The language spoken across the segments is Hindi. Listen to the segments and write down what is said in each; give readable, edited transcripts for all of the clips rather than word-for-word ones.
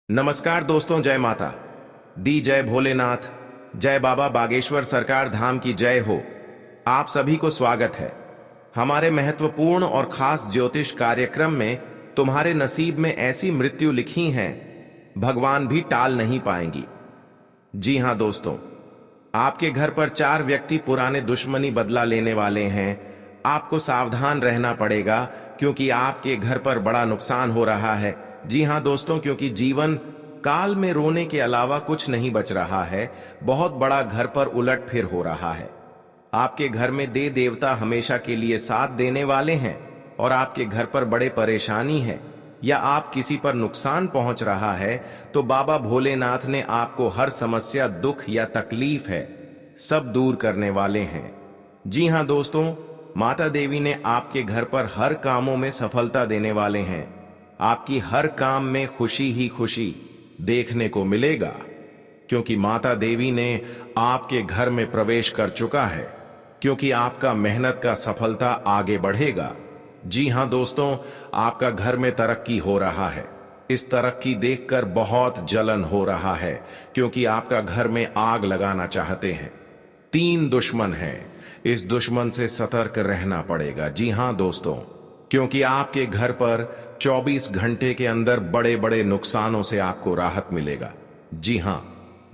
नमस्कार दोस्तों, जय माता दी, जय भोलेनाथ, जय बाबा बागेश्वर सरकार धाम की जय हो। आप सभी को स्वागत है हमारे महत्वपूर्ण और खास ज्योतिष कार्यक्रम में। तुम्हारे नसीब में ऐसी मृत्यु लिखी हैं, भगवान भी टाल नहीं पाएंगी। जी हां दोस्तों, आपके घर पर 4 व्यक्ति पुराने दुश्मनी बदला लेने वाले हैं। आपको सावधान रहना पड़ेगा क्योंकि आपके घर पर बड़ा नुकसान हो रहा है। जी हां दोस्तों, क्योंकि जीवन काल में रोने के अलावा कुछ नहीं बच रहा है। बहुत बड़ा घर पर उलटफेर हो रहा है। आपके घर में देवता हमेशा के लिए साथ देने वाले हैं और आपके घर पर बड़े परेशानी है या आप किसी पर नुकसान पहुंच रहा है तो बाबा भोलेनाथ ने आपको हर समस्या, दुख या तकलीफ है सब दूर करने वाले हैं। जी हां दोस्तों, माता देवी ने आपके घर पर हर कामों में सफलता देने वाले हैं। आपकी हर काम में खुशी ही खुशी देखने को मिलेगा क्योंकि माता देवी ने आपके घर में प्रवेश कर चुका है, क्योंकि आपका मेहनत का सफलता आगे बढ़ेगा। जी हां दोस्तों, आपका घर में तरक्की हो रहा है। इस तरक्की देखकर बहुत जलन हो रहा है क्योंकि आपका घर में आग लगाना चाहते हैं। 3 दुश्मन हैं, इस दुश्मन से सतर्क रहना पड़ेगा। जी हां दोस्तों, क्योंकि आपके घर पर 24 घंटे के अंदर बड़े बड़े नुकसानों से आपको राहत मिलेगा। जी हां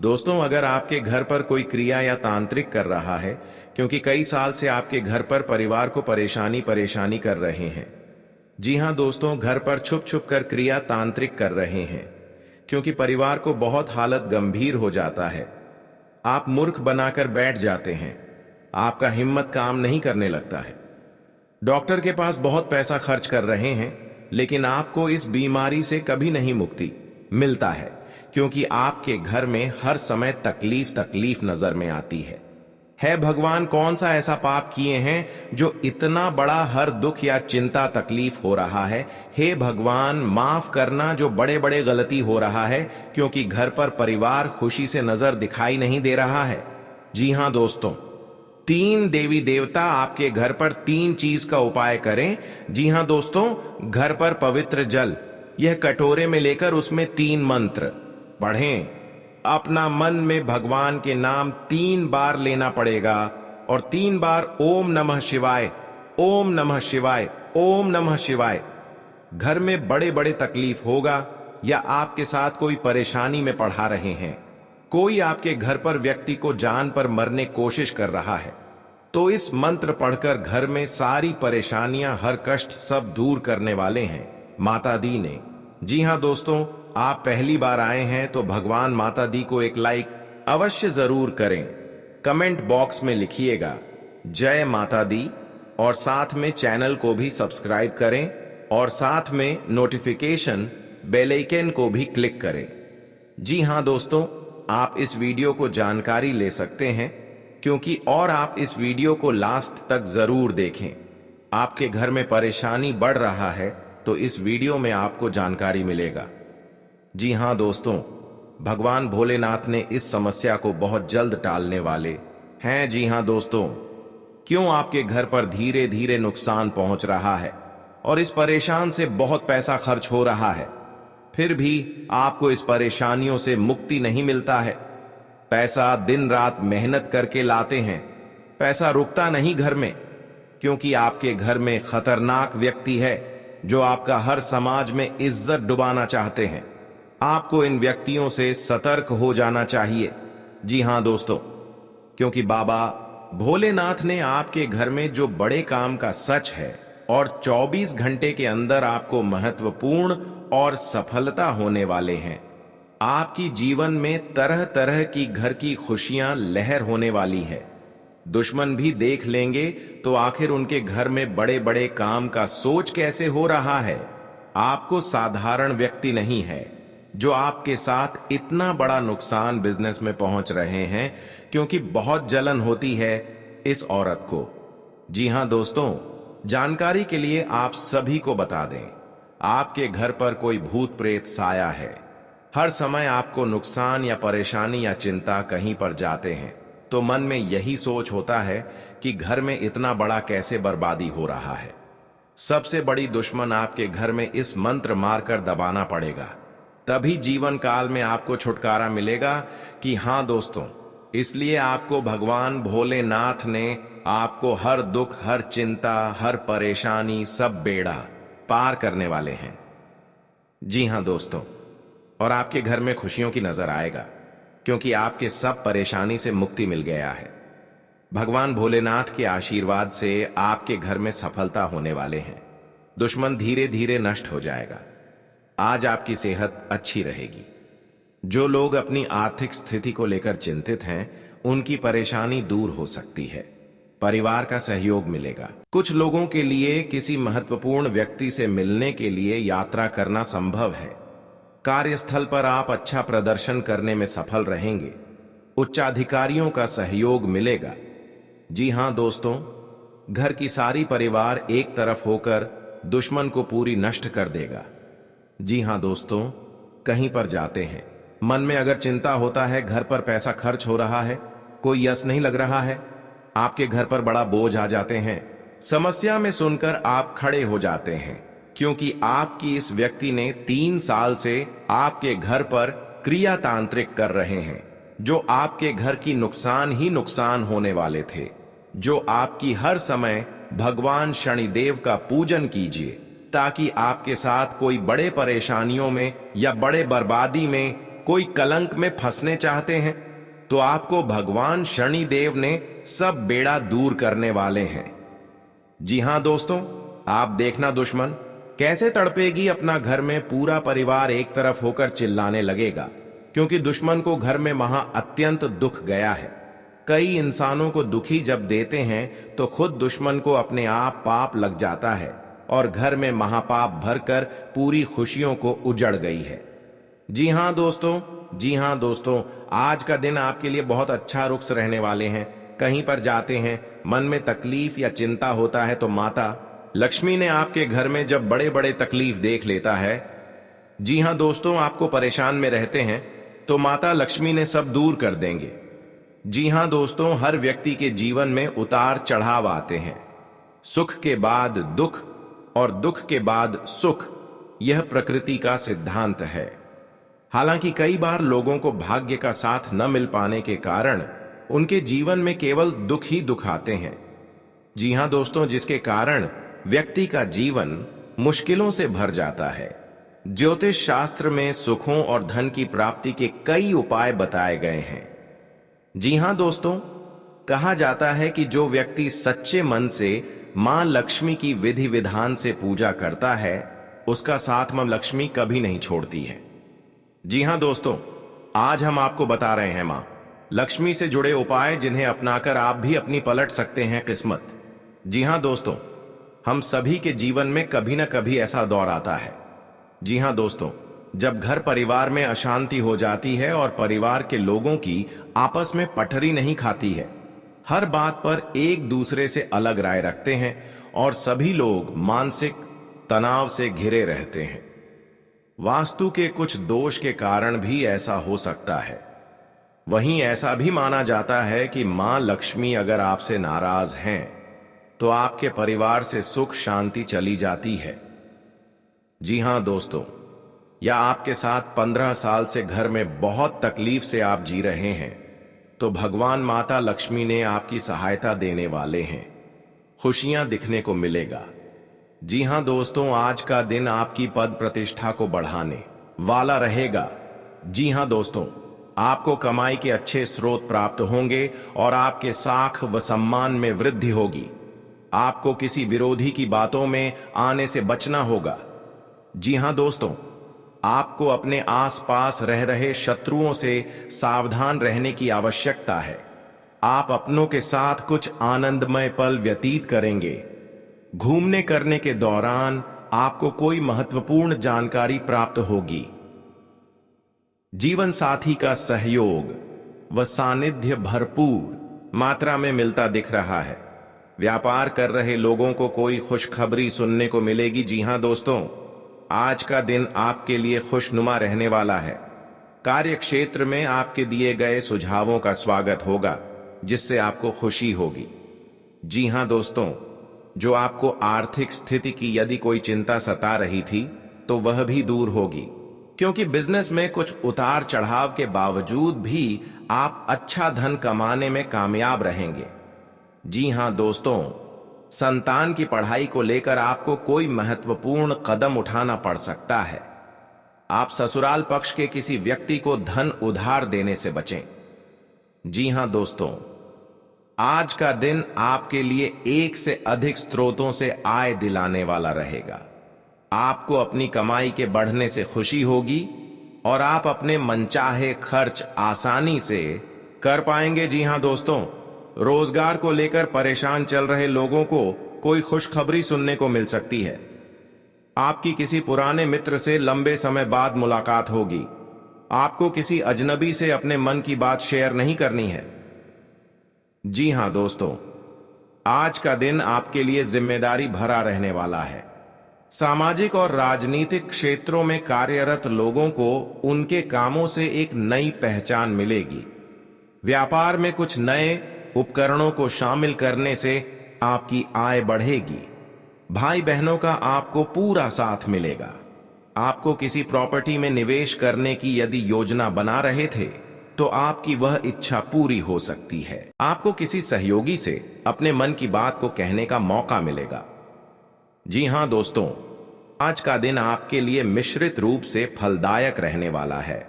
दोस्तों, अगर आपके घर पर कोई क्रिया या तांत्रिक कर रहा है, क्योंकि कई साल से आपके घर पर परिवार को परेशानी कर रहे हैं। जी हां दोस्तों, घर पर छुप छुप कर क्रिया तांत्रिक कर रहे हैं क्योंकि परिवार को बहुत हालत गंभीर हो जाता है। आप मूर्ख बनाकर बैठ जाते हैं, आपका हिम्मत काम नहीं करने लगता है। डॉक्टर के पास बहुत पैसा खर्च कर रहे हैं लेकिन आपको इस बीमारी से कभी नहीं मुक्ति मिलता है क्योंकि आपके घर में हर समय तकलीफ नजर में आती है। भगवान, कौन सा ऐसा पाप किए हैं जो इतना बड़ा हर दुख या चिंता तकलीफ हो रहा है? हे भगवान, माफ करना जो बड़े बड़े गलती हो रहा है क्योंकि घर पर परिवार खुशी से नजर दिखाई नहीं दे रहा है। जी हां दोस्तों, 3 देवी देवता आपके घर पर 3 चीज का उपाय करें। जी हां दोस्तों, घर पर पवित्र जल यह कटोरे में लेकर उसमें 3 मंत्र पढ़ें। अपना मन में भगवान के नाम 3 बार लेना पड़ेगा और 3 बार ओम नमः शिवाय, ओम नमः शिवाय, ओम नमः शिवाय। घर में बड़े बड़े तकलीफ होगा या आपके साथ कोई परेशानी में पढ़ा रहे हैं, कोई आपके घर पर व्यक्ति को जान पर मरने कोशिश कर रहा है, तो इस मंत्र पढ़कर घर में सारी परेशानियां, हर कष्ट सब दूर करने वाले हैं माता दी ने। जी हां दोस्तों, आप पहली बार आए हैं तो भगवान माता दी को एक लाइक अवश्य जरूर करें। कमेंट बॉक्स में लिखिएगा जय माता दी और साथ में चैनल को भी सब्सक्राइब करें और साथ में नोटिफिकेशन बेल आइकन को भी क्लिक करें। जी हां दोस्तों, आप इस वीडियो को जानकारी ले सकते हैं क्योंकि और आप इस वीडियो को लास्ट तक जरूर देखें। आपके घर में परेशानी बढ़ रहा है तो इस वीडियो में आपको जानकारी मिलेगा। जी हां दोस्तों, भगवान भोलेनाथ ने इस समस्या को बहुत जल्द टालने वाले हैं। जी हां दोस्तों, क्यों आपके घर पर धीरे धीरे नुकसान पहुंच रहा है और इस परेशान से बहुत पैसा खर्च हो रहा है, फिर भी आपको इस परेशानियों से मुक्ति नहीं मिलता है। पैसा दिन रात मेहनत करके लाते हैं, पैसा रुकता नहीं घर में क्योंकि आपके घर में खतरनाक व्यक्ति है जो आपका हर समाज में इज्जत डुबाना चाहते हैं। आपको इन व्यक्तियों से सतर्क हो जाना चाहिए। जी हां दोस्तों, क्योंकि बाबा भोलेनाथ ने आपके घर में जो बड़े काम का सच है और 24 घंटे के अंदर आपको महत्वपूर्ण और सफलता होने वाले हैं। आपकी जीवन में तरह तरह की घर की खुशियां लहर होने वाली है। दुश्मन भी देख लेंगे तो आखिर उनके घर में बड़े बड़े काम का सोच कैसे हो रहा है। आपको साधारण व्यक्ति नहीं है जो आपके साथ इतना बड़ा नुकसान बिजनेस में पहुंच रहे हैं क्योंकि बहुत जलन होती है इस औरत को। जी हां दोस्तों, जानकारी के लिए आप सभी को बता दें, आपके घर पर कोई भूत प्रेत साया है। हर समय आपको नुकसान या परेशानी या चिंता कहीं पर जाते हैं तो मन में यही सोच होता है कि घर में इतना बड़ा कैसे बर्बादी हो रहा है। सबसे बड़ी दुश्मन आपके घर में इस मंत्र मारकर दबाना पड़ेगा। तभी जीवन काल में आपको छुटकारा मिलेगा कि हाँ दोस्तों, इसलिए आपको भगवान भोलेनाथ ने आपको हर दुख, हर चिंता, हर परेशानी, सब बेड़ा पार करने वाले हैं। जी हाँ दोस्तों, और आपके घर में खुशियों की नजर आएगा, क्योंकि आपके सब परेशानी से मुक्ति मिल गया है। भगवान भोलेनाथ के आशीर्वाद से आपके घर में सफलता होने वाले हैं। दुश्मन धीरे धीरे नष्ट हो जाएगा। आज आपकी सेहत अच्छी रहेगी। जो लोग अपनी आर्थिक स्थिति को लेकर चिंतित हैं, उनकी परेशानी दूर हो सकती है। परिवार का सहयोग मिलेगा। कुछ लोगों के लिए किसी महत्वपूर्ण व्यक्ति से मिलने के लिए यात्रा करना संभव है। कार्यस्थल पर आप अच्छा प्रदर्शन करने में सफल रहेंगे। उच्चाधिकारियों का सहयोग मिलेगा। जी हां दोस्तों, घर की सारी परिवार एक तरफ होकर दुश्मन को पूरी नष्ट कर देगा। जी हां दोस्तों, कहीं पर जाते हैं, मन में अगर चिंता होता है, घर पर पैसा खर्च हो रहा है, कोई यश नहीं लग रहा है, आपके घर पर बड़ा बोझ आ जाते हैं, समस्या में सुनकर आप खड़े हो जाते हैं, क्योंकि आपकी इस व्यक्ति ने 3 साल से आपके घर पर क्रिया तांत्रिक कर रहे हैं, जो आपके घर की नुकसान ही नुकसान होने वाले थे। जो आपकी हर समय भगवान शनिदेव का पूजन कीजिए, ताकि आपके साथ कोई बड़े परेशानियों में या बड़े बर्बादी में, कोई कलंक में फंसने चाहते हैं, तो आपको भगवान शनिदेव ने सब बेड़ा दूर करने वाले हैं। जी हां दोस्तों, आप देखना दुश्मन कैसे तड़पेगी अपना घर में पूरा परिवार एक तरफ होकर चिल्लाने लगेगा, क्योंकि दुश्मन को घर में महा अत्यंत दुख गया है। कई इंसानों को दुखी जब देते हैं तो खुद दुश्मन को अपने आप पाप लग जाता है और घर में महापाप भरकर पूरी खुशियों को उजड़ गई है। जी हां दोस्तों, जी हां दोस्तों, आज का दिन आपके लिए बहुत अच्छा रुख रहने वाले हैं। कहीं पर जाते हैं, मन में तकलीफ या चिंता होता है, तो माता लक्ष्मी ने आपके घर में जब बड़े बड़े तकलीफ देख लेता है, जी हां दोस्तों, आपको परेशान में रहते हैं, तो माता लक्ष्मी ने सब दूर कर देंगे। जी हां दोस्तों, हर व्यक्ति के जीवन में उतार चढ़ाव आते हैं। सुख के बाद दुख और दुख के बाद सुख, यह प्रकृति का सिद्धांत है। हालांकि कई बार लोगों को भाग्य का साथ न मिल पाने के कारण उनके जीवन में केवल दुख ही दुख आते हैं। जी हां दोस्तों, जिसके कारण व्यक्ति का जीवन मुश्किलों से भर जाता है। ज्योतिष शास्त्र में सुखों और धन की प्राप्ति के कई उपाय बताए गए हैं। जी हां दोस्तों, कहा जाता है कि जो व्यक्ति सच्चे मन से मां लक्ष्मी की विधि विधान से पूजा करता है, उसका साथ मां लक्ष्मी कभी नहीं छोड़ती है। जी हां दोस्तों, आज हम आपको बता रहे हैं मां लक्ष्मी से जुड़े उपाय, जिन्हें अपनाकर आप भी अपनी पलट सकते हैं किस्मत। जी हां दोस्तों, हम सभी के जीवन में कभी ना कभी ऐसा दौर आता है। जी हां दोस्तों, जब घर परिवार में अशांति हो जाती है और परिवार के लोगों की आपस में पटरी नहीं खाती है, हर बात पर एक दूसरे से अलग राय रखते हैं और सभी लोग मानसिक तनाव से घिरे रहते हैं। वास्तु के कुछ दोष के कारण भी ऐसा हो सकता है। वहीं ऐसा भी माना जाता है कि मां लक्ष्मी अगर आपसे नाराज हैं, तो आपके परिवार से सुख शांति चली जाती है। जी हां दोस्तों, या आपके साथ 15 साल से घर में बहुत तकलीफ से आप जी रहे हैं, तो भगवान माता लक्ष्मी ने आपकी सहायता देने वाले हैं। खुशियां दिखने को मिलेगा। जी हां दोस्तों, आज का दिन आपकी पद प्रतिष्ठा को बढ़ाने वाला रहेगा। जी हां दोस्तों, आपको कमाई के अच्छे स्रोत प्राप्त होंगे और आपके साख व सम्मान में वृद्धि होगी। आपको किसी विरोधी की बातों में आने से बचना होगा। जी हां दोस्तों, आपको अपने आसपास रह रहे शत्रुओं से सावधान रहने की आवश्यकता है। आप अपनों के साथ कुछ आनंदमय पल व्यतीत करेंगे। घूमने करने के दौरान आपको कोई महत्वपूर्ण जानकारी प्राप्त होगी। जीवन साथी का सहयोग व सानिध्य भरपूर मात्रा में मिलता दिख रहा है। व्यापार कर रहे लोगों को कोई खुशखबरी सुनने को मिलेगी। जी हां दोस्तों, आज का दिन आपके लिए खुशनुमा रहने वाला है। कार्य क्षेत्र में आपके दिए गए सुझावों का स्वागत होगा, जिससे आपको खुशी होगी। जी हां दोस्तों, जो आपको आर्थिक स्थिति की यदि कोई चिंता सता रही थी, तो वह भी दूर होगी, क्योंकि बिजनेस में कुछ उतार चढ़ाव के बावजूद भी आप अच्छा धन कमाने में कामयाब रहेंगे। जी हां दोस्तों, संतान की पढ़ाई को लेकर आपको कोई महत्वपूर्ण कदम उठाना पड़ सकता है। आप ससुराल पक्ष के किसी व्यक्ति को धन उधार देने से बचें। जी हां दोस्तों, आज का दिन आपके लिए एक से अधिक स्रोतों से आय दिलाने वाला रहेगा। आपको अपनी कमाई के बढ़ने से खुशी होगी और आप अपने मनचाहे खर्च आसानी से कर पाएंगे। जी हां दोस्तों, रोजगार को लेकर परेशान चल रहे लोगों को कोई खुशखबरी सुनने को मिल सकती है। आपकी किसी पुराने मित्र से लंबे समय बाद मुलाकात होगी। आपको किसी अजनबी से अपने मन की बात शेयर नहीं करनी है। जी हां दोस्तों, आज का दिन आपके लिए जिम्मेदारी भरा रहने वाला है। सामाजिक और राजनीतिक क्षेत्रों में कार्यरत लोगों को उनके कामों से एक नई पहचान मिलेगी। व्यापार में कुछ नए उपकरणों को शामिल करने से आपकी आय बढ़ेगी। भाई बहनों का आपको पूरा साथ मिलेगा। आपको किसी प्रॉपर्टी में निवेश करने की यदि योजना बना रहे थे तो आपकी वह इच्छा पूरी हो सकती है। आपको किसी सहयोगी से अपने मन की बात को कहने का मौका मिलेगा। जी हां दोस्तों, आज का दिन आपके लिए मिश्रित रूप से फलदायक रहने वाला है।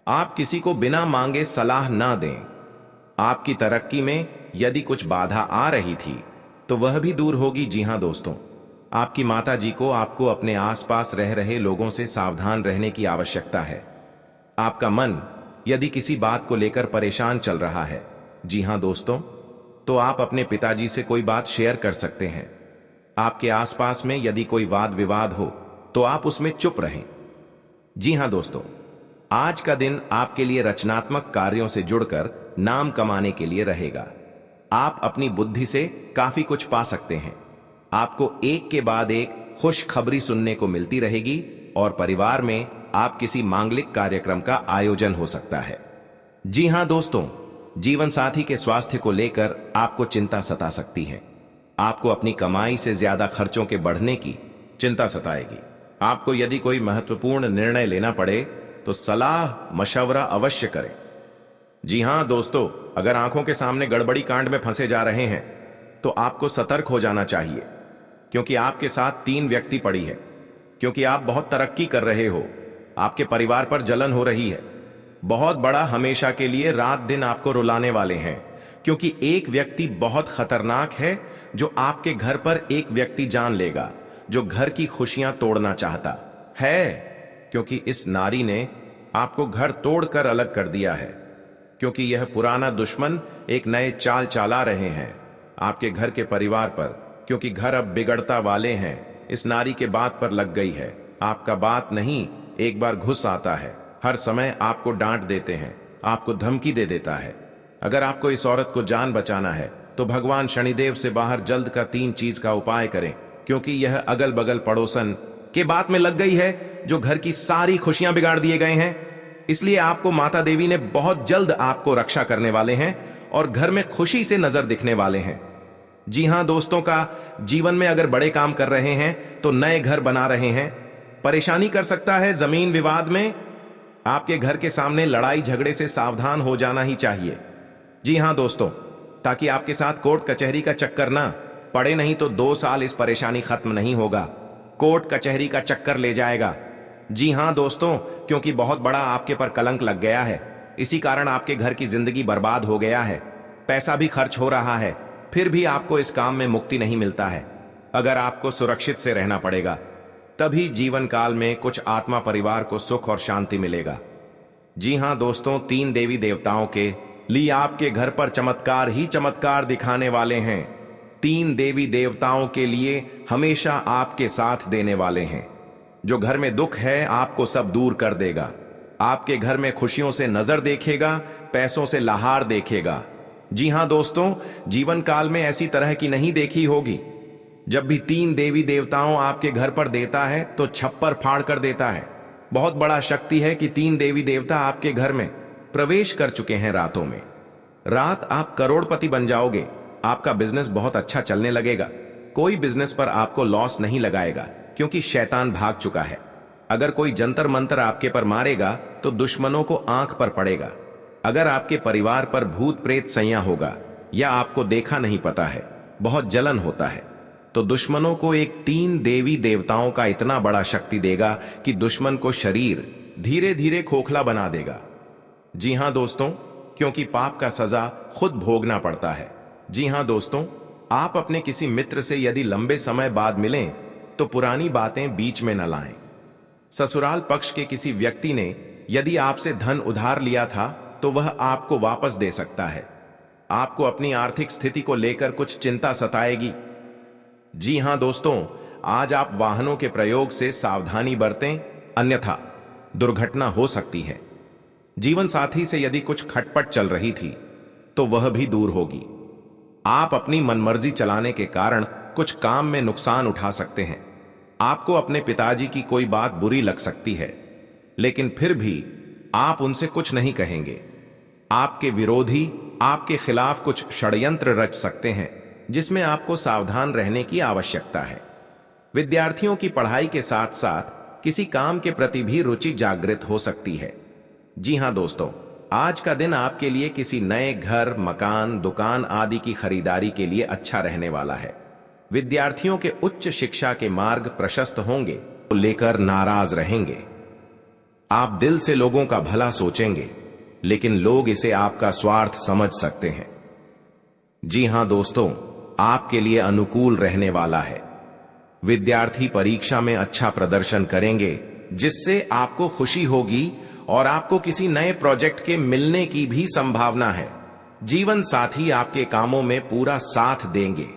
आप किसी को बिना मांगे सलाह ना दें। आपकी तरक्की में यदि कुछ बाधा आ रही थी तो वह भी दूर होगी। जी हां दोस्तों, आपकी माता जी को आपको अपने आसपास रह रहे लोगों से सावधान रहने की आवश्यकता है। आपका मन यदि किसी बात को लेकर परेशान चल रहा है, जी हां दोस्तों, तो आप अपने पिताजी से कोई बात शेयर कर सकते हैं। आपके आसपास में यदि कोई वाद विवाद हो तो आप उसमें चुप रहें। जी हां दोस्तों, आज का दिन आपके लिए रचनात्मक कार्यों से जुड़कर नाम कमाने के लिए रहेगा। आप अपनी बुद्धि से काफी कुछ पा सकते हैं। आपको एक के बाद एक खुश खबरी सुनने को मिलती रहेगी और परिवार में आप किसी मांगलिक कार्यक्रम का आयोजन हो सकता है। जी हां दोस्तों, जीवन साथी के स्वास्थ्य को लेकर आपको चिंता सता सकती है। आपको अपनी कमाई से ज्यादा खर्चों के बढ़ने की चिंता सताएगी। आपको यदि कोई महत्वपूर्ण निर्णय लेना पड़े तो सलाह मशवरा अवश्य करें। जी हां दोस्तों, अगर आंखों के सामने गड़बड़ी कांड में फंसे जा रहे हैं तो आपको सतर्क हो जाना चाहिए, क्योंकि आपके साथ 3 व्यक्ति पड़ी है। क्योंकि आप बहुत तरक्की कर रहे हो, आपके परिवार पर जलन हो रही है। बहुत बड़ा हमेशा के लिए रात दिन आपको रुलाने वाले हैं, क्योंकि एक व्यक्ति बहुत खतरनाक है जो आपके घर पर एक व्यक्ति जान लेगा जो घर की खुशियां तोड़ना चाहता है। क्योंकि इस नारी ने आपको घर तोड़कर अलग कर दिया है, क्योंकि यह पुराना दुश्मन एक नए चाल चला रहे हैं आपके घर के परिवार पर। क्योंकि घर अब बिगड़ता वाले हैं, इस नारी के बात पर लग गई है। आपका बात नहीं, एक बार घुस आता है, हर समय आपको डांट देते हैं, आपको धमकी दे देता है। अगर आपको इस औरत को जान बचाना है तो भगवान शनिदेव से बाहर जल्द का 3 चीज का उपाय करें, क्योंकि यह अगल बगल पड़ोसन के बात में लग गई है जो घर की सारी खुशियां बिगाड़ दिए गए हैं। इसलिए आपको माता देवी ने बहुत जल्द आपको रक्षा करने वाले हैं और घर में खुशी से नजर दिखने वाले हैं। जी हां दोस्तों, का जीवन में अगर बड़े काम कर रहे हैं तो नए घर बना रहे हैं, परेशानी कर सकता है जमीन विवाद में। आपके घर के सामने लड़ाई झगड़े से सावधान हो जाना ही चाहिए। जी हां दोस्तों, ताकि आपके साथ कोर्ट कचहरी का चक्कर ना पड़े, नहीं तो 2 साल इस परेशानी खत्म नहीं होगा, कोर्ट कचहरी का चक्कर ले जाएगा। जी हां दोस्तों, क्योंकि बहुत बड़ा आपके पर कलंक लग गया है। इसी कारण आपके घर की जिंदगी बर्बाद हो गया है, पैसा भी खर्च हो रहा है, फिर भी आपको इस काम में मुक्ति नहीं मिलता है। अगर आपको सुरक्षित से रहना पड़ेगा, तभी जीवन काल में कुछ आत्मा परिवार को सुख और शांति मिलेगा। जी हां दोस्तों, 3 देवी देवताओं के लिए आपके घर पर चमत्कार ही चमत्कार दिखाने वाले हैं। 3 देवी देवताओं के लिए हमेशा आपके साथ देने वाले हैं। जो घर में दुख है आपको सब दूर कर देगा। आपके घर में खुशियों से नजर देखेगा, पैसों से लहार देखेगा। जी हां दोस्तों, जीवन काल में ऐसी तरह की नहीं देखी होगी। जब भी 3 देवी देवताओं आपके घर पर देता है तो छप्पर फाड़ कर देता है। बहुत बड़ा शक्ति है कि 3 देवी देवता आपके घर में प्रवेश कर चुके हैं रातों में। रात आप करोड़पति बन जाओगे। आपका बिजनेस बहुत अच्छा चलने लगेगा। कोई बिजनेस पर आपको लॉस नहीं लगाएगा, क्योंकि शैतान भाग चुका है। अगर कोई जंतर मंतर आपके पर मारेगा तो दुश्मनों को आंख पर पड़ेगा। अगर आपके परिवार पर भूत प्रेत सैया होगा या आपको देखा नहीं पता है, बहुत जलन होता है, तो दुश्मनों को एक 3 देवी देवताओं का इतना बड़ा शक्ति देगा कि दुश्मन को शरीर धीरे धीरे खोखला बना देगा। जी हां दोस्तों, क्योंकि पाप का सजा खुद भोगना पड़ता है। जी हां दोस्तों, आप अपने किसी मित्र से यदि लंबे समय बाद मिलें तो पुरानी बातें बीच में न लाएं। ससुराल पक्ष के किसी व्यक्ति ने यदि आपसे धन उधार लिया था तो वह आपको वापस दे सकता है। आपको अपनी आर्थिक स्थिति को लेकर कुछ चिंता सताएगी। जी हां दोस्तों, आज आप वाहनों के प्रयोग से सावधानी बरतें, अन्यथा दुर्घटना हो सकती है। जीवन साथी से यदि कुछ खटपट चल रही थी तो वह भी दूर होगी। आप अपनी मनमर्जी चलाने के कारण कुछ काम में नुकसान उठा सकते हैं। आपको अपने पिताजी की कोई बात बुरी लग सकती है, लेकिन फिर भी आप उनसे कुछ नहीं कहेंगे। आपके विरोधी आपके खिलाफ कुछ षड्यंत्र रच सकते हैं, जिसमें आपको सावधान रहने की आवश्यकता है। विद्यार्थियों की पढ़ाई के साथ साथ किसी काम के प्रति भी रुचि जागृत हो सकती है। जी हां दोस्तों, आज का दिन आपके लिए किसी नए घर, मकान, दुकान आदि की खरीदारी के लिए अच्छा रहने वाला है। विद्यार्थियों के उच्च शिक्षा के मार्ग प्रशस्त होंगे तो लेकर नाराज रहेंगे। आप दिल से लोगों का भला सोचेंगे, लेकिन लोग इसे आपका स्वार्थ समझ सकते हैं। जी हां दोस्तों, आपके लिए अनुकूल रहने वाला है। विद्यार्थी परीक्षा में अच्छा प्रदर्शन करेंगे, जिससे आपको खुशी होगी और आपको किसी नए प्रोजेक्ट के मिलने की भी संभावना है। जीवन साथी आपके कामों में पूरा साथ देंगे।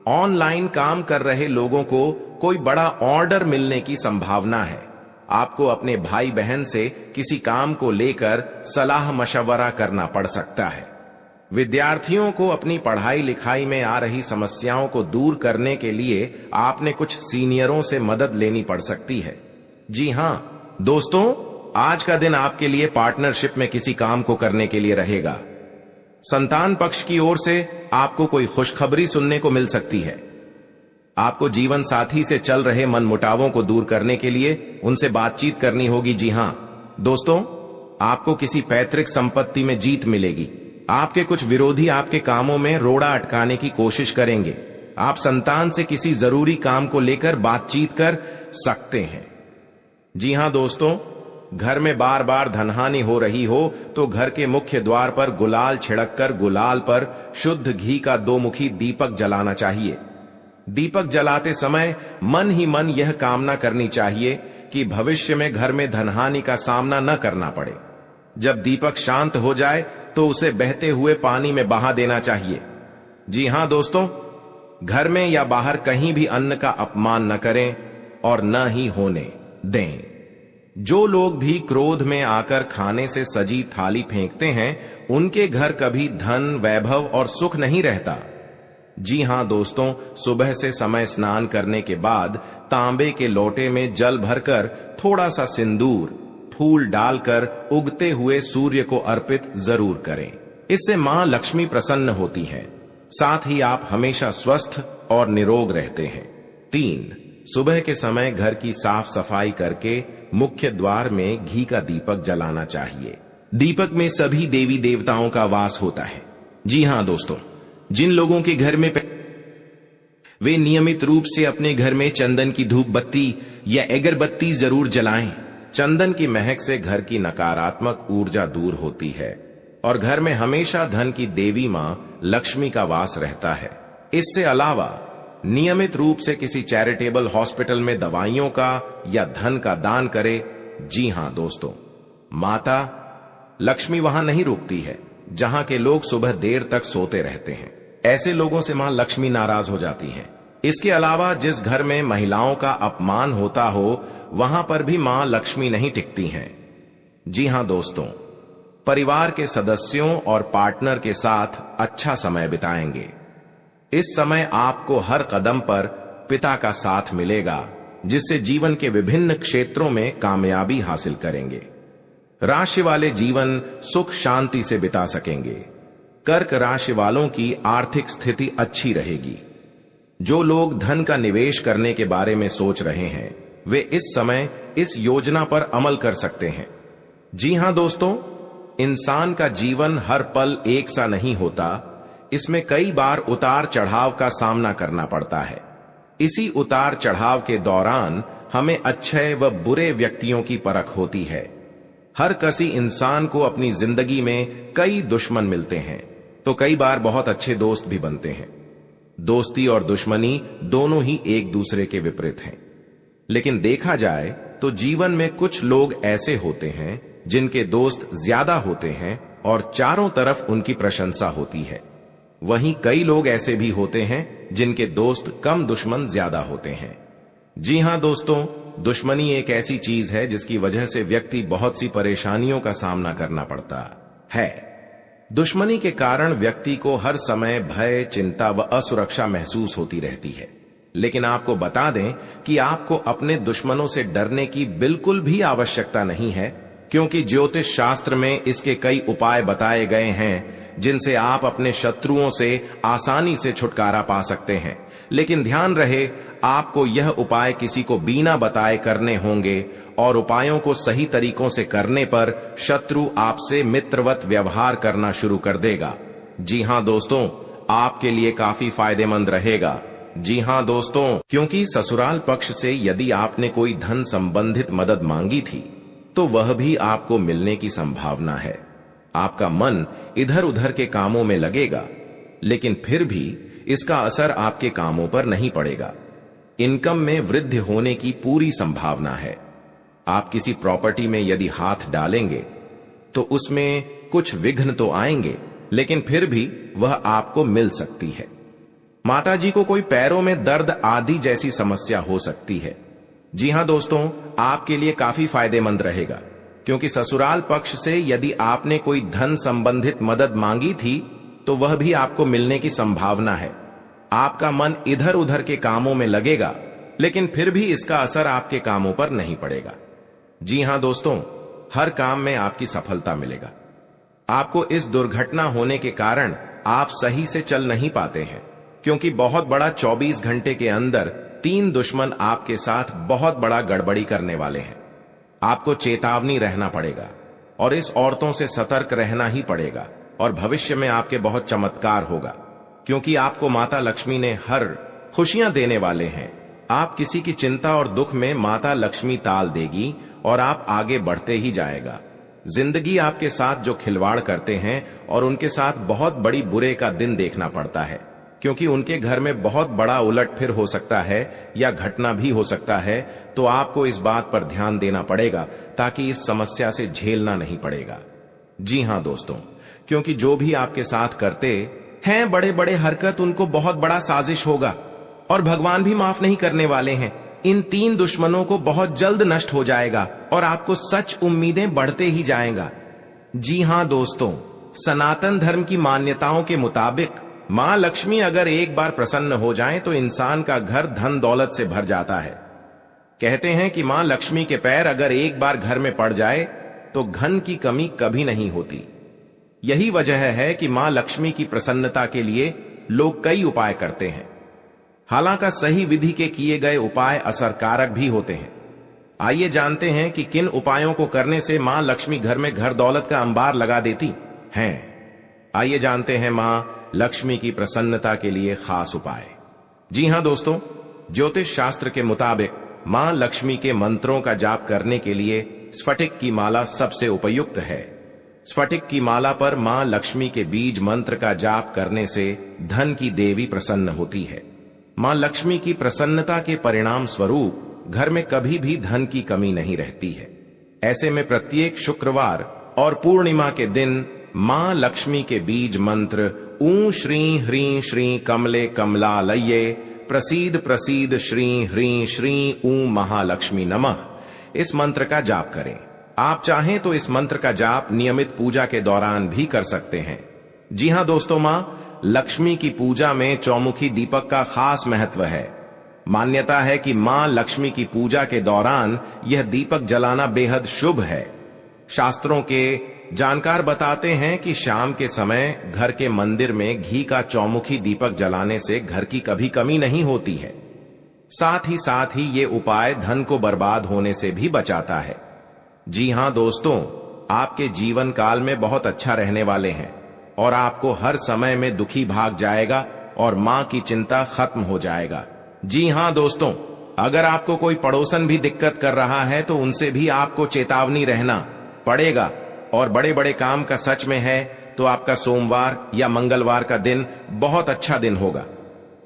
ऑनलाइन काम कर रहे लोगों को कोई बड़ा ऑर्डर मिलने की संभावना है। आपको अपने भाई बहन से किसी काम को लेकर सलाह मशवरा करना पड़ सकता है। विद्यार्थियों को अपनी पढ़ाई लिखाई में आ रही समस्याओं को दूर करने के लिए आपने कुछ सीनियरों से मदद लेनी पड़ सकती है। जी हां दोस्तों, आज का दिन आपके लिए पार्टनरशिप में किसी काम को करने के लिए रहेगा। संतान पक्ष की ओर से आपको कोई खुशखबरी सुनने को मिल सकती है। आपको जीवन साथी से चल रहे मनमुटावों को दूर करने के लिए उनसे बातचीत करनी होगी। जी हां दोस्तों, आपको किसी पैतृक संपत्ति में जीत मिलेगी। आपके कुछ विरोधी आपके कामों में रोड़ा अटकाने की कोशिश करेंगे। आप संतान से किसी जरूरी काम को लेकर बातचीत कर सकते हैं। जी हां दोस्तों, घर में बार बार धनहानि हो रही हो तो घर के मुख्य द्वार पर गुलाल छिड़ककर गुलाल पर शुद्ध घी का 2 मुखी दीपक जलाना चाहिए। दीपक जलाते समय मन ही मन यह कामना करनी चाहिए कि भविष्य में घर में धनहानि का सामना न करना पड़े। जब दीपक शांत हो जाए तो उसे बहते हुए पानी में बहा देना चाहिए। जी हां दोस्तों, घर में या बाहर कहीं भी अन्न का अपमान न करें और न ही होने दें। जो लोग भी क्रोध में आकर खाने से सजी थाली फेंकते हैं, उनके घर कभी धन, वैभव और सुख नहीं रहता। जी हां दोस्तों, सुबह से समय स्नान करने के बाद तांबे के लोटे में जल भरकर थोड़ा सा सिंदूर, फूल डालकर उगते हुए सूर्य को अर्पित जरूर करें। इससे मां लक्ष्मी प्रसन्न होती हैं। साथ ही आप हमेशा स्वस्थ और निरोग रहते हैं। 3, सुबह के समय घर की साफ सफाई करके मुख्य द्वार में घी का दीपक जलाना चाहिए। दीपक में सभी देवी देवताओं का वास होता है। जी हां दोस्तों, जिन लोगों के घर में वे नियमित रूप से अपने घर में चंदन की धूप बत्ती या अगरबत्ती जरूर जलाएं। चंदन की महक से घर की नकारात्मक ऊर्जा दूर होती है और घर में हमेशा धन की देवी मां लक्ष्मी का वास रहता है। इससे अलावा नियमित रूप से किसी चैरिटेबल हॉस्पिटल में दवाइयों का या धन का दान करे। जी हां दोस्तों, माता लक्ष्मी वहां नहीं रुकती है जहां के लोग सुबह देर तक सोते रहते हैं। ऐसे लोगों से मां लक्ष्मी नाराज हो जाती हैं। इसके अलावा जिस घर में महिलाओं का अपमान होता हो, वहां पर भी मां लक्ष्मी नहीं टिकती हैं। जी हां दोस्तों, परिवार के सदस्यों और पार्टनर के साथ अच्छा समय बिताएंगे। इस समय आपको हर कदम पर पिता का साथ मिलेगा, जिससे जीवन के विभिन्न क्षेत्रों में कामयाबी हासिल करेंगे। राशि वाले जीवन सुख शांति से बिता सकेंगे। कर्क राशि वालों की आर्थिक स्थिति अच्छी रहेगी। जो लोग धन का निवेश करने के बारे में सोच रहे हैं, वे इस समय इस योजना पर अमल कर सकते हैं। जी हां दोस्तों, इंसान का जीवन हर पल एक सा नहीं होता। इसमें कई बार उतार चढ़ाव का सामना करना पड़ता है। इसी उतार चढ़ाव के दौरान हमें अच्छे व बुरे व्यक्तियों की परख होती है। हर किसी इंसान को अपनी जिंदगी में कई दुश्मन मिलते हैं, तो कई बार बहुत अच्छे दोस्त भी बनते हैं। दोस्ती और दुश्मनी दोनों ही एक दूसरे के विपरीत हैं। लेकिन देखा जाए तो जीवन में कुछ लोग ऐसे होते हैं जिनके दोस्त ज्यादा होते हैं और चारों तरफ उनकी प्रशंसा होती है। वहीं कई लोग ऐसे भी होते हैं जिनके दोस्त कम, दुश्मन ज्यादा होते हैं। जी हां दोस्तों, दुश्मनी एक ऐसी चीज है जिसकी वजह से व्यक्ति बहुत सी परेशानियों का सामना करना पड़ता है। दुश्मनी के कारण व्यक्ति को हर समय भय, चिंता व असुरक्षा महसूस होती रहती है। लेकिन आपको बता दें कि आपको अपने दुश्मनों से डरने की बिल्कुल भी आवश्यकता नहीं है, क्योंकि ज्योतिष शास्त्र में इसके कई उपाय बताए गए हैं जिनसे आप अपने शत्रुओं से आसानी से छुटकारा पा सकते हैं। लेकिन ध्यान रहे, आपको यह उपाय किसी को बिना बताए करने होंगे और उपायों को सही तरीकों से करने पर शत्रु आपसे मित्रवत व्यवहार करना शुरू कर देगा। जी हां दोस्तों, आपके लिए काफी फायदेमंद रहेगा। जी हां दोस्तों, क्योंकि ससुराल पक्ष से यदि आपने कोई धन संबंधित मदद मांगी थी तो वह भी आपको मिलने की संभावना है। आपका मन इधर उधर के कामों में लगेगा, लेकिन फिर भी इसका असर आपके कामों पर नहीं पड़ेगा। इनकम में वृद्धि होने की पूरी संभावना है। आप किसी प्रॉपर्टी में यदि हाथ डालेंगे तो उसमें कुछ विघ्न तो आएंगे, लेकिन फिर भी वह आपको मिल सकती है। माताजी को कोई पैरों में दर्द आदि जैसी समस्या हो सकती है। जी हां दोस्तों, आपके लिए काफी फायदेमंद रहेगा, क्योंकि ससुराल पक्ष से यदि आपने कोई धन संबंधित मदद मांगी थी तो वह भी आपको मिलने की संभावना है। आपका मन इधर उधर के कामों में लगेगा, लेकिन फिर भी इसका असर आपके कामों पर नहीं पड़ेगा। जी हां दोस्तों, हर काम में आपकी सफलता मिलेगा। आपको इस दुर्घटना होने के कारण आप सही से चल नहीं पाते हैं, क्योंकि बहुत बड़ा 24 घंटे के अंदर 3 दुश्मन आपके साथ बहुत बड़ा गड़बड़ी करने वाले हैं। आपको चेतावनी रहना पड़ेगा और इस औरतों से सतर्क रहना ही पड़ेगा, और भविष्य में आपके बहुत चमत्कार होगा, क्योंकि आपको माता लक्ष्मी ने हर खुशियां देने वाले हैं। आप किसी की चिंता और दुख में माता लक्ष्मी ताल देगी और आप आगे बढ़ते ही जाएगा। जिंदगी आपके साथ जो खिलवाड़ करते हैं और उनके साथ बहुत बड़ी बुरे का दिन देखना पड़ता है, क्योंकि उनके घर में बहुत बड़ा उलटफेर हो सकता है या घटना भी हो सकता है। तो आपको इस बात पर ध्यान देना पड़ेगा ताकि इस समस्या से झेलना नहीं पड़ेगा। जी हां दोस्तों, क्योंकि जो भी आपके साथ करते हैं बड़े बड़े हरकत, उनको बहुत बड़ा साजिश होगा और भगवान भी माफ नहीं करने वाले हैं। इन 3 दुश्मनों को बहुत जल्द नष्ट हो जाएगा और आपको सच उम्मीदें बढ़ते ही जाएगा। जी हां दोस्तों, सनातन धर्म की मान्यताओं के मुताबिक मां लक्ष्मी अगर एक बार प्रसन्न हो जाएं तो इंसान का घर धन दौलत से भर जाता है। कहते हैं कि मां लक्ष्मी के पैर अगर एक बार घर में पड़ जाए तो धन की कमी कभी नहीं होती। यही वजह है कि मां लक्ष्मी की प्रसन्नता के लिए लोग कई उपाय करते हैं। हालांकि सही विधि के किए गए उपाय असरकारक भी होते हैं। आइए जानते हैं कि किन उपायों को करने से मां लक्ष्मी घर में घर दौलत का अंबार लगा देती हैं। आइए जानते हैं मां लक्ष्मी की प्रसन्नता के लिए खास उपाय। जी हां दोस्तों, ज्योतिष शास्त्र के मुताबिक मां लक्ष्मी के मंत्रों का जाप करने के लिए स्फटिक की माला सबसे उपयुक्त है। स्फटिक की माला पर मां लक्ष्मी के बीज मंत्र का जाप करने से धन की देवी प्रसन्न होती है। मां लक्ष्मी की प्रसन्नता के परिणाम स्वरूप घर में कभी भी धन की कमी नहीं रहती है। ऐसे में प्रत्येक शुक्रवार और पूर्णिमा के दिन मां लक्ष्मी के बीज मंत्र ऊ श्री ह्रीं श्री कमले कमलालये प्रसीद प्रसीद श्री ह्रीं श्री ऊ महालक्ष्मी नमः, इस मंत्र का जाप करें। आप चाहें तो इस मंत्र का जाप नियमित पूजा के दौरान भी कर सकते हैं। जी हां दोस्तों, मां लक्ष्मी की पूजा में चौमुखी दीपक का खास महत्व है। मान्यता है कि मां लक्ष्मी की पूजा के दौरान यह दीपक जलाना बेहद शुभ है। शास्त्रों के जानकार बताते हैं कि शाम के समय घर के मंदिर में घी का चौमुखी दीपक जलाने से घर की कभी कमी नहीं होती है। साथ ही ये उपाय धन को बर्बाद होने से भी बचाता है। जी हां दोस्तों, आपके जीवन काल में बहुत अच्छा रहने वाले हैं और आपको हर समय में दुखी भाग जाएगा और मां की चिंता खत्म हो जाएगा। जी हां दोस्तों, अगर आपको कोई पड़ोसन भी दिक्कत कर रहा है तो उनसे भी आपको चेतावनी रहना पड़ेगा। और बड़े बड़े काम का सच में है तो आपका सोमवार या मंगलवार का दिन बहुत अच्छा दिन होगा।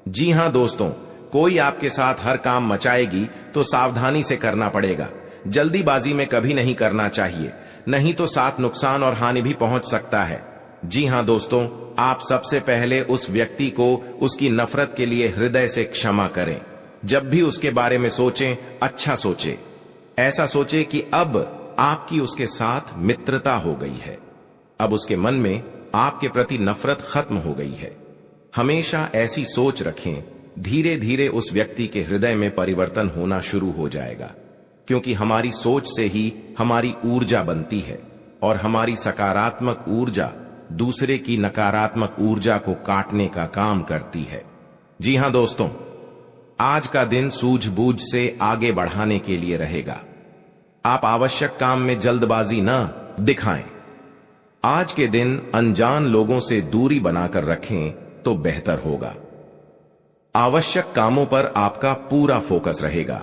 जी हां दोस्तों, कोई आपके साथ हर काम मचाएगी तो सावधानी से करना पड़ेगा। जल्दीबाजी में कभी नहीं करना चाहिए, नहीं तो साथ नुकसान और हानि भी पहुंच सकता है। जी हां दोस्तों, आप सबसे पहले उस व्यक्ति को उसकी नफरत के लिए हृदय से क्षमा करें। जब भी उसके बारे में सोचें, अच्छा सोचें। ऐसा सोचें कि अब आपकी उसके साथ मित्रता हो गई है, अब उसके मन में आपके प्रति नफरत खत्म हो गई है। हमेशा ऐसी सोच रखें, धीरे धीरे उस व्यक्ति के हृदय में परिवर्तन होना शुरू हो जाएगा, क्योंकि हमारी सोच से ही हमारी ऊर्जा बनती है और हमारी सकारात्मक ऊर्जा दूसरे की नकारात्मक ऊर्जा को काटने का काम करती है। जी हां दोस्तों, आज का दिन सूझबूझ से आगे बढ़ाने के लिए रहेगा। आप आवश्यक काम में जल्दबाजी न दिखाएं। आज के दिन अनजान लोगों से दूरी बनाकर रखें तो बेहतर होगा। आवश्यक कामों पर आपका पूरा फोकस रहेगा।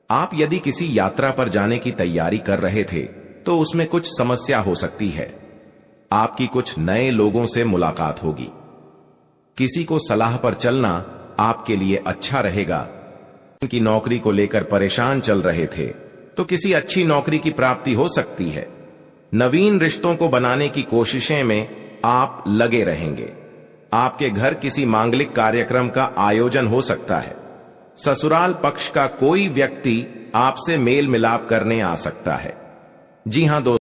आप यदि किसी यात्रा पर जाने की तैयारी कर रहे थे तो उसमें कुछ समस्या हो सकती है। आपकी कुछ नए लोगों से मुलाकात होगी। किसी को सलाह पर चलना आपके लिए अच्छा रहेगा। उनकी नौकरी को लेकर परेशान चल रहे थे तो किसी अच्छी नौकरी की प्राप्ति हो सकती है। नवीन रिश्तों को बनाने की कोशिशें में आप लगे रहेंगे। आपके घर किसी मांगलिक कार्यक्रम का आयोजन हो सकता है। ससुराल पक्ष का कोई व्यक्ति आपसे मेल मिलाप करने आ सकता है। जी हां दोस्तों,